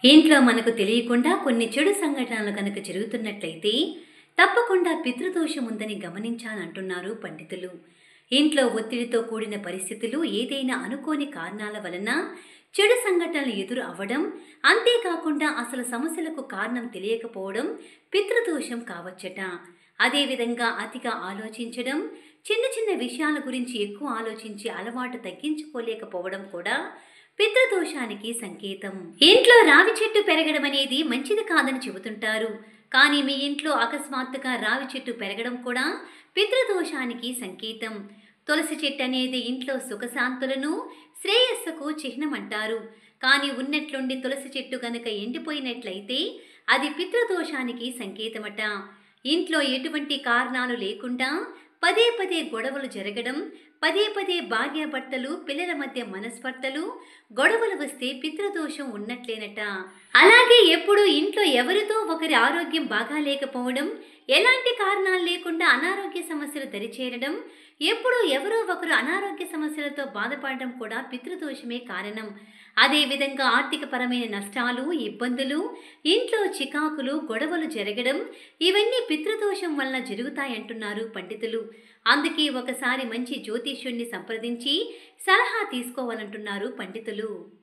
ఇంట్లో మనకు తెలియకుండా కొన్ని చెడు సంఘటనలు కనుక జరుగుతున్నట్లయితే తప్పకుండా పితృదోషం ఉందని గమనించాలంటున్నారు పండితులు. ఇంట్లో ఒత్తిడితో కూడిన పరిస్థితులు, ఏదైనా అనుకోని కారణాల వలన చెడు సంఘటనలు ఎదురు అవ్వడం, అంతేకాకుండా అసలు సమస్యలకు కారణం తెలియకపోవడం పితృదోషం కావచ్చట. అదేవిధంగా అతిగా ఆలోచించడం, చిన్న చిన్న విషయాల గురించి ఎక్కువ ఆలోచించి అలవాటు తగ్గించుకోలేకపోవడం కూడా పితృదోషానికి సంకేతం. ఇంట్లో రావి చెట్టు పెరగడం అనేది మంచిది కాదని చెబుతుంటారు. కానీ మీ ఇంట్లో అకస్మాత్తుగా రావి చెట్టు పెరగడం కూడా పితృదోషానికి సంకేతం. తులసి చెట్టు అనేది ఇంట్లో సుఖశాంతులను, శ్రేయస్సుకు చిహ్నం అంటారు. కానీ ఉన్నట్లుండి తులసి చెట్టు గనుక ఎండిపోయినట్లయితే అది పితృదోషానికి సంకేతమట. ఇంట్లో ఎటువంటి కారణాలు లేకుండా పదే పదే గొడవలు జరగడం, పదే పదే భార్యాభర్తలు, పిల్లల మధ్య మనస్పర్ధలు, గొడవలు వస్తే పితృదోషం ఉన్నట్లేనట. అలాగే ఎప్పుడూ ఇంట్లో ఎవరితో ఒకరి ఆరోగ్యం బాగా లేకపోవడం, ఎలాంటి కారణాలు లేకుండా అనారోగ్య సమస్యలు దరిచేరడం, ఎప్పుడూ ఎవరో ఒకరు అనారోగ్య సమస్యలతో బాధపడడం కూడా పితృదోషమే కారణం. అదేవిధంగా ఆర్థికపరమైన నష్టాలు, ఇబ్బందులు, ఇంట్లో చికాకులు, గొడవలు జరగడం, ఇవన్నీ పితృదోషం వలన జరుగుతాయంటున్నారు పండితులు. అందుకే ఒకసారి మంచి జ్యోతిష్యుణ్ణి సంప్రదించి సలహా తీసుకోవాలంటున్నారు పండితులు.